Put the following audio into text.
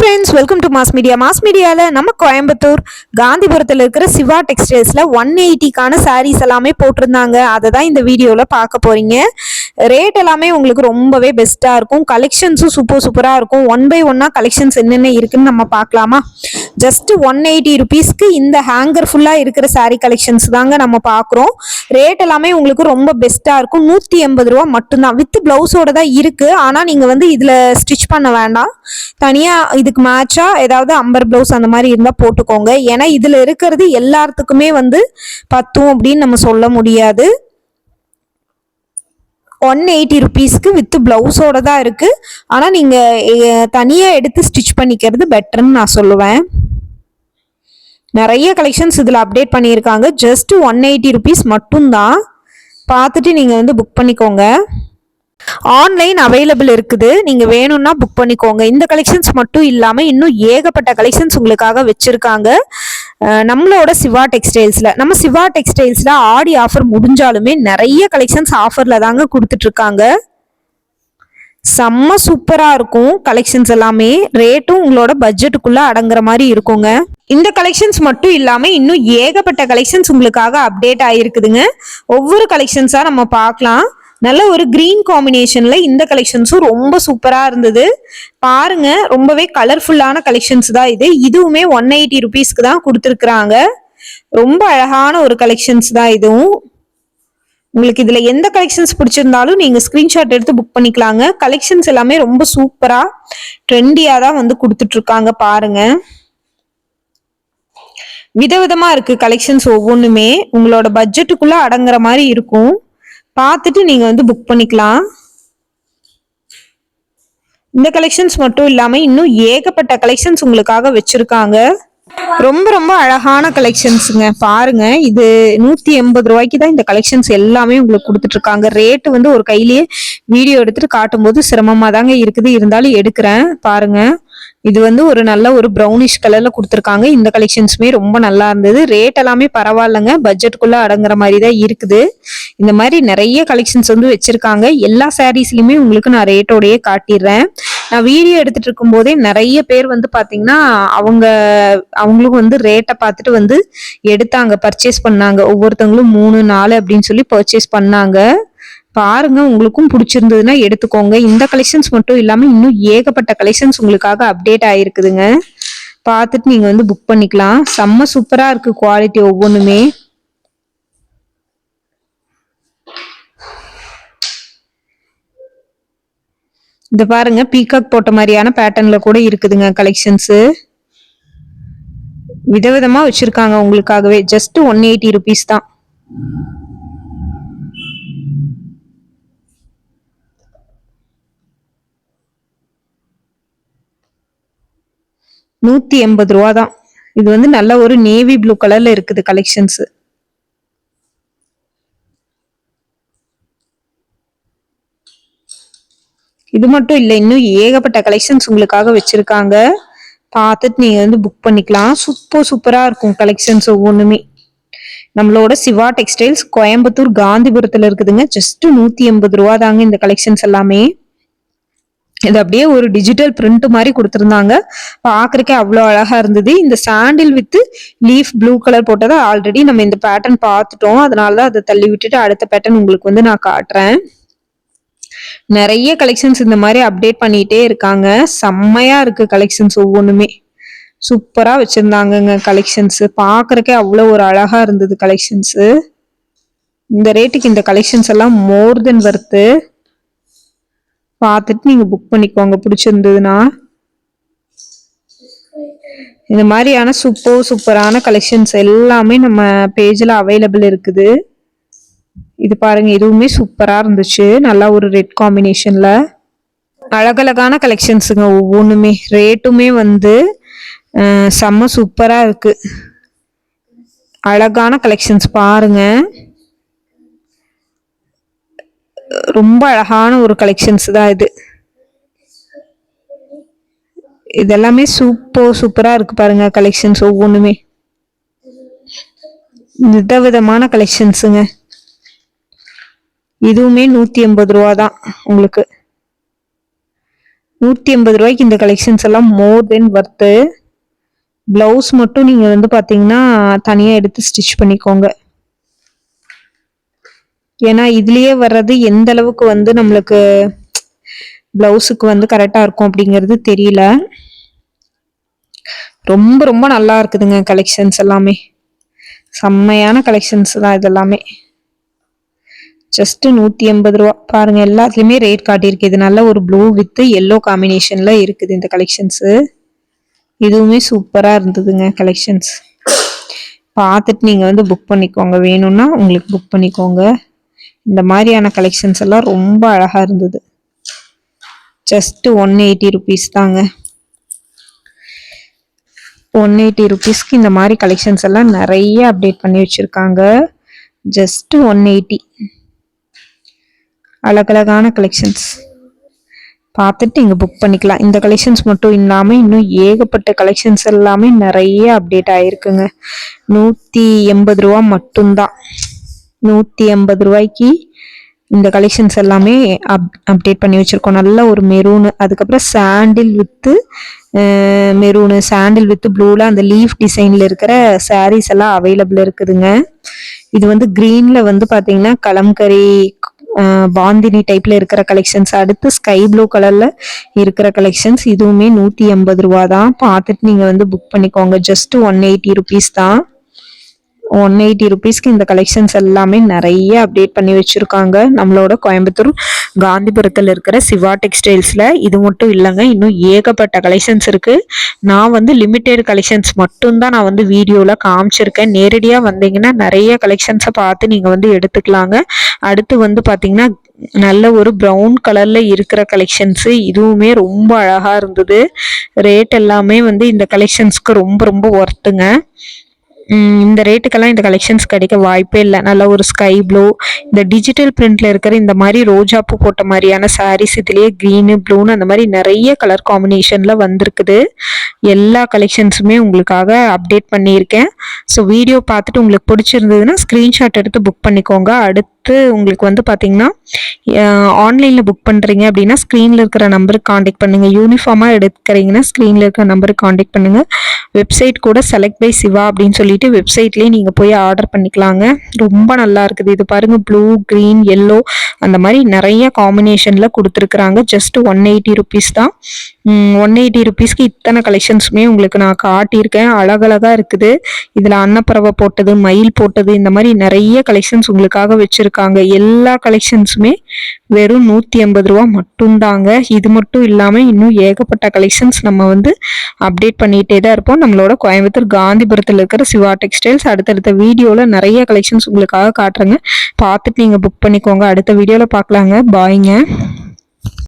friends, welcome to Mass Media. Mass Mediaல நம்ம கோயம்புத்தூர் காந்திபுரத்தில் இருக்கிற சிவா டெக்ஸ்டைல்ஸ்ல 180க்கான சாரீஸ் எல்லாமே போட்டிருந்தாங்க. அதை தான் இந்த வீடியோல பார்க்க போறீங்க. ரேட் எல்லாமே உங்களுக்கு ரொம்பவே பெஸ்டா இருக்கும். கலெக்ஷன்ஸும் சூப்பரா இருக்கும். ஒன் பை ஒன்னா கலெக்ஷன்ஸ் என்னென்ன இருக்குன்னு நம்ம பார்க்கலாமா? ஜஸ்ட் 180 ருபீஸ்க்கு இந்த ஹேங்கர் ஃபுல்லா இருக்கிற சாரீ கலெக்ஷன்ஸ் தாங்க நம்ம பார்க்குறோம். ரேட் எல்லாமே உங்களுக்கு ரொம்ப பெஸ்டா இருக்கும். 180 ரூபா மட்டும்தான். வித் பிளவுஸோட தான் இருக்கு. ஆனா நீங்க இதுல ஸ்டிச் பண்ண வேண்டாம். தனியா இதுக்கு மேட்சா ஏதாவது அம்பர் பிளவுஸ் அந்த மாதிரி இருந்தா போட்டுக்கோங்க. ஏன்னா இதுல இருக்கிறது எல்லாத்துக்குமே பத்தும் அப்படின்னு நம்ம சொல்ல முடியாது. 180 ருபீஸ்க்கு வித் பிளவுஸோட தான் இருக்கு. ஆனா நீங்க தனியா எடுத்து ஸ்டிச் பண்ணிக்கிறது பெட்டர்ன்னு நான் சொல்லுவேன். நிறைய கலெக்ஷன்ஸ் இதுல அப்டேட் பண்ணியிருக்காங்க. ஜஸ்ட் 180 ருபீஸ் மட்டும்தான். பார்த்துட்டு நீங்க புக் பண்ணிக்கோங்க. ஆன்லைன் அவைலபிள் இருக்குது. நீங்க வேணும்னா புக் பண்ணிக்கோங்க. இந்த கலெக்ஷன்ஸ் மட்டும் இல்லாம இன்னும் ஏகப்பட்ட கலெக்ஷன்ஸ் உங்களுக்காக வச்சிருக்காங்க நம்மளோட சிவா டெக்ஸ்டைல்ஸ்ல. நம்ம சிவா டெக்ஸ்டைல்ஸ்ல ஆடி ஆஃபர் முடிஞ்சாலுமே நிறைய கலெக்ஷன்ஸ் ஆஃபர்ல தாங்க கொடுத்துட்டு இருக்காங்க. செம்ம சூப்பரா இருக்கும் கலெக்ஷன்ஸ் எல்லாமே. ரேட்டும் உங்களோட பட்ஜெட்டுக்குள்ள அடங்குற மாதிரி இருக்குங்க. இந்த கலெக்ஷன்ஸ் மட்டும் இல்லாம இன்னும் ஏகப்பட்ட கலெக்ஷன்ஸ் உங்களுக்காக அப்டேட் ஆயிருக்குதுங்க. ஒவ்வொரு கலெக்ஷன்ஸா நம்ம பார்க்கலாம். நல்ல ஒரு கிரீன் காம்பினேஷன்ல இந்த கலெக்ஷன்ஸும் ரொம்ப சூப்பரா இருந்தது. பாருங்க, ரொம்பவே கலர்ஃபுல்லான கலெக்ஷன்ஸ் தான் இது. இதுவுமே 180 ருபீஸ்க்கு தான் கொடுத்துருக்குறாங்க. ரொம்ப அழகான ஒரு கலெக்ஷன்ஸ் தான் இதுவும். உங்களுக்கு இதுல எந்த கலெக்ஷன்ஸ் பிடிச்சிருந்தாலும் நீங்க ஸ்கிரீன்ஷாட் எடுத்து புக் பண்ணிக்கலாங்க. கலெக்ஷன்ஸ் எல்லாமே ரொம்ப சூப்பரா ட்ரெண்டியா தான் கொடுத்துட்டு இருக்காங்க. பாருங்க, விதவிதமா இருக்கு கலெக்ஷன்ஸ். ஒவ்வொன்றுமே உங்களோட பட்ஜெட்டுக்குள்ள அடங்குற மாதிரி இருக்கும். பார்த்துட்டு நீங்க புக் பண்ணிக்கலாம். இந்த கலெக்ஷன்ஸ் மட்டும் இல்லாம இன்னும் ஏகப்பட்ட கலெக்ஷன்ஸ் உங்களுக்காக வச்சிருக்காங்க. ரொம்ப ரொம்ப அழகான கலெக்ஷன்ஸுங்க. பாருங்க, இது 180 ரூபாய்க்கு தான் இந்த கலெக்ஷன்ஸ் எல்லாமே உங்களுக்கு கொடுத்துட்டு இருக்காங்க. ரேட்டு ஒரு கையிலேயே வீடியோ எடுத்துட்டு காட்டும் போது சிரமமா தாங்க இருக்குது. இருந்தாலும் எடுக்கிறேன். பாருங்க, இது ஒரு நல்ல ஒரு ப்ரௌனிஷ் கலர்ல கொடுத்துருக்காங்க. இந்த கலெக்ஷன்ஸுமே ரொம்ப நல்லா இருந்தது. ரேட் எல்லாமே பரவாயில்லைங்க. பட்ஜெட்டுக்குள்ள அடங்குற மாதிரி தான் இருக்குது. இந்த மாதிரி நிறைய கலெக்ஷன்ஸ் வச்சிருக்காங்க. எல்லா சாரீஸ்லயுமே உங்களுக்கு நான் ரேட்டோடயே காட்டிடுறேன். நான் வீடியோ எடுத்துட்டு இருக்கும் போதே நிறைய பேர் பாத்தீங்கன்னா அவங்களுக்கும் ரேட்டை பார்த்துட்டு எடுத்தாங்க, பர்ச்சேஸ் பண்ணாங்க. ஒவ்வொருத்தவங்களும் 3, 4 அப்படின்னு சொல்லி பர்ச்சேஸ் பண்ணாங்க. பாருங்க, உங்களுக்கும் பிடிச்சிருந்ததுன்னா எடுத்துக்கோங்க. இந்த கலெக்ஷன்ஸ் மட்டும் இல்லாம இன்னும் ஏகப்பட்ட கலெக்ஷன்ஸ் உங்களுக்காக அப்டேட் ஆயிருக்குதுங்க. பார்த்துட்டு நீங்க புக் பண்ணிக்கலாம். செம்ம சூப்பரா இருக்கு குவாலிட்டி ஒவ்வொன்றுமே. இந்த பாருங்க, பீகாக் போட்ட மாதிரியான பேட்டர்ன்ல கூட இருக்குதுங்க கலெக்ஷன்ஸ். விதவிதமா வச்சிருக்காங்க உங்களுக்காகவே. ஜஸ்ட் 180 ருபீஸ் தான். $180 தான். இது நல்ல ஒரு நேவி ப்ளூ கலர்ல இருக்குது கலெக்ஷன்ஸ். இது மட்டும் இல்ல, இன்னும் ஏகப்பட்ட கலெக்ஷன்ஸ் உங்களுக்காக வச்சிருக்காங்க. பார்த்துட்டு நீங்க புக் பண்ணிக்கலாம். சூப்பரா இருக்கும் கலெக்ஷன்ஸ் ஒவ்வொன்றுமே. நம்மளோட சிவா டெக்ஸ்டைல்ஸ் கோயம்புத்தூர் காந்திபுரத்துல இருக்குதுங்க. ஜஸ்ட் 180 ரூபா தாங்க இந்த கலெக்ஷன்ஸ் எல்லாமே. இது அப்படியே ஒரு டிஜிட்டல் பிரிண்ட் மாதிரி கொடுத்துருந்தாங்க. பாக்குறதுக்கே அவ்வளோ அழகா இருந்தது. இந்த சாண்டில் வித் லீஃப் ப்ளூ கலர் போட்டதை ஆல்ரெடி நம்ம இந்த பேட்டர்ன் பார்த்துட்டோம். அதனாலதான் அதை தள்ளி விட்டுட்டு அடுத்த பேட்டர்ன் உங்களுக்கு நான் காட்டுறேன். நிறைய கலெக்ஷன்ஸ் இந்த மாதிரி அப்டேட் பண்ணிட்டே இருக்காங்க. செம்மையா இருக்கு கலெக்ஷன்ஸ் ஒவ்வொன்றுமே. சூப்பரா வச்சிருந்தாங்கங்க கலெக்ஷன்ஸ். பாக்குறதுக்கே அவ்வளோ ஒரு அழகா இருந்தது கலெக்ஷன்ஸ். இந்த ரேட்டுக்கு இந்த கலெக்ஷன்ஸ் எல்லாம் மோர் தென் வர்த்து. பார்த்துட்டு நீங்க புக் பண்ணிக்கோங்க பிடிச்சிருந்ததுன்னா. இந்த மாதிரியான சூப்பரான கலெக்ஷன்ஸ் எல்லாமே நம்ம பேஜ்ல அவைலபிள் இருக்குது. இது பாருங்க, இதுவுமே சூப்பரா இருந்துச்சு. நல்லா ஒரு ரெட் காம்பினேஷன்ல அழகழகான கலெக்ஷன்ஸுங்க ஒவ்வொன்றுமே. ரேட்டுமே செம்ம சூப்பரா இருக்கு. அழகான கலெக்ஷன்ஸ் பாருங்க. ரொம்ப அழகான ஒரு கலெக்ஷன்ஸ் தான் இது. இதெல்லாமே சூப்பரா இருக்கு பாருங்க கலெக்ஷன்ஸ் ஒவ்வொன்றுமே. விதவிதமான கலெக்ஷன்ஸுங்க. இதுவுமே 180 ரூபா தான் உங்களுக்கு. 180 இந்த கலெக்ஷன்ஸ் எல்லாம் மோர் தென் வர்த்து. பிளவுஸ் மட்டும் நீங்க வந்து பாத்தீங்கன்னா தனியா எடுத்து ஸ்டிச் பண்ணிக்கோங்க. ஏன்னா இதுலயே வர்றது எந்த அளவுக்கு வந்து நம்மளுக்கு பிளவுஸுக்கு வந்து கரெக்டா இருக்கும் அப்படிங்கிறது தெரியல. ரொம்ப ரொம்ப நல்லா இருக்குதுங்க கலெக்ஷன்ஸ் எல்லாமே. செம்மையான கலெக்ஷன்ஸ் தான் இதெல்லாமே. ஜஸ்ட் 180 பாருங்க. எல்லாத்துலயுமே ரேட் காட்டியிருக்கு. இது நல்ல ஒரு ப்ளூ வித் எல்லோ காம்பினேஷன்ல இருக்குது இந்த கலெக்ஷன்ஸ். இதுவுமே சூப்பரா இருந்ததுங்க கலெக்ஷன்ஸ். பார்த்துட்டு நீங்க வந்து புக் பண்ணிக்கோங்க. வேணும்னா உங்களுக்கு புக் பண்ணிக்கோங்க. இந்த மாதிரியான கலெக்ஷன்ஸ் எல்லாம் ரொம்ப அழகா இருந்தது. ஜஸ்ட் 180 rupees தாங்க. 180 rupeesக்கு இந்த மாதிரி கலெக்ஷன்ஸ் எல்லாம் நிறைய அப்டேட் பண்ணி வச்சிருக்காங்க. ஜஸ்ட் 180. அழகழகான கலெக்ஷன்ஸ். பார்த்துட்டு இங்க புக் பண்ணிக்கலாம். இந்த கலெக்ஷன்ஸ் மட்டும் இல்லாம இன்னும் ஏகப்பட்ட கலெக்ஷன்ஸ் எல்லாமே நிறைய அப்டேட் ஆயிருக்குங்க. 180 மட்டும்தான். 180 இந்த கலெக்ஷன்ஸ் எல்லாமே அப்டேட் பண்ணி வச்சிருக்கோம். நல்ல ஒரு மெரூனு, அதுக்கப்புறம் சாண்டில் வித் ப்ளூல அந்த லீஃப் டிசைன்ல இருக்கிற சாரீஸ் எல்லாம் அவைலபிள் இருக்குதுங்க. இது வந்து கிரீன்ல வந்து பாத்தீங்கன்னா கலம்கரி பாந்தினி டைப்ல இருக்கிற கலெக்ஷன்ஸ். அடுத்து ஸ்கை ப்ளூ கலர்ல இருக்கிற கலெக்ஷன்ஸ். இதுவுமே 180 தான். பார்த்துட்டு நீங்க வந்து புக் பண்ணிக்கோங்க. ஜஸ்ட் 180 rupees தான். 180 rupeesக்கு இந்த கலெக்ஷன்ஸ் எல்லாமே நிறைய அப்டேட் பண்ணி வச்சிருக்காங்க. நம்மளோட கோயம்புத்தூர் காந்திபுரத்தில் இருக்கிற சிவா டெக்ஸ்டைல்ஸ்ல. இது மட்டும் இல்லைங்க, இன்னும் ஏகப்பட்ட கலெக்ஷன்ஸ் இருக்கு. நான் வந்து லிமிடெட் கலெக்ஷன்ஸ் மட்டும்தான் நான் வந்து வீடியோல காமிச்சிருக்கேன். நேரடியா வந்தீங்கன்னா நிறைய கலெக்ஷன்ஸை பார்த்து நீங்க வந்து எடுத்துக்கலாங்க. அடுத்து வந்து பாத்தீங்கன்னா நல்ல ஒரு ப்ரௌன் கலர்ல இருக்கிற கலெக்ஷன்ஸ். இதுவுமே ரொம்ப அழகா இருந்தது. ரேட் எல்லாமே வந்து இந்த கலெக்ஷன்ஸ்க்கு ரொம்ப ரொம்ப ஒர்த்துங்க. இந்த ரேட்டுக்கெல்லாம் இந்த கலெக்ஷன்ஸ் கிடைக்க வாய்ப்பே இல்லை. நல்ல ஒரு ஸ்கை ப்ளூ, இந்த டிஜிட்டல் பிரிண்ட்ல இருக்கிற இந்த மாதிரி ரோஜா பூ போட்ட மாதிரியான சாரீஸ். இதுலயே கிரீனு ப்ளூன்னு அந்த மாதிரி நிறைய கலர் காம்பினேஷன்ல வந்திருக்குது. எல்லா கலெக்ஷன்ஸுமே உங்களுக்காக அப்டேட் பண்ணியிருக்கேன். ஸோ வீடியோ பார்த்துட்டு உங்களுக்கு பிடிச்சிருந்ததுன்னா ஸ்க்ரீன்ஷாட் எடுத்து புக் பண்ணிக்கோங்க. அடுத்து உங்களுக்கு வந்து பார்த்தீங்கன்னா ஆன்லைனில் புக் பண்ணுறீங்க அப்படின்னா ஸ்க்ரீனில் இருக்கிற நம்பருக்கு காண்டாக்ட் பண்ணுங்கள். யூனிஃபார்மாக எடுக்கிறீங்கன்னா ஸ்க்ரீனில் இருக்கிற நம்பருக்கு காண்டாக்ட் பண்ணுங்கள். வெப்சைட் கூட செலக்ட் பை சிவா அப்படின்னு சொல்லிட்டு வெப்சைட்லேயே நீங்கள் போய் ஆர்டர் பண்ணிக்கலாங்க. ரொம்ப நல்லா இருக்குது. இது பாருங்கள், ப்ளூ, க்ரீன், எல்லோ அந்த மாதிரி நிறைய காம்பினேஷனில் கொடுத்துருக்குறாங்க. ஜஸ்ட் 180 rupees தான். 180 rupeesக்கு இத்தனை கலெக்ஷன்ஸுமே உங்களுக்கு நான் காட்டியிருக்கேன். அழகழகா இருக்குது. இதில் அன்னப்பறவை போட்டது, மயில் போட்டது, இந்த மாதிரி நிறைய கலெக்ஷன்ஸ் உங்களுக்காக வச்சுருக்காங்க. எல்லா கலெக்ஷன்ஸுமே வெறும் 180 மட்டும்தாங்க. இது மட்டும் இல்லாமல் இன்னும் ஏகப்பட்ட கலெக்ஷன்ஸ் நம்ம வந்து அப்டேட் பண்ணிகிட்டே தான் இருப்போம். நம்மளோட கோயம்புத்தூர் காந்திபுரத்தில் இருக்கிற சிவா டெக்ஸ்டைல்ஸ். அடுத்தடுத்த வீடியோவில் நிறைய கலெக்ஷன்ஸ் உங்களுக்காக காட்டுறேங்க. பார்த்துட்டு நீங்கள் புக் பண்ணிக்கோங்க. அடுத்த வீடியோவில் பார்க்கலாங்க. பாய்ங்க.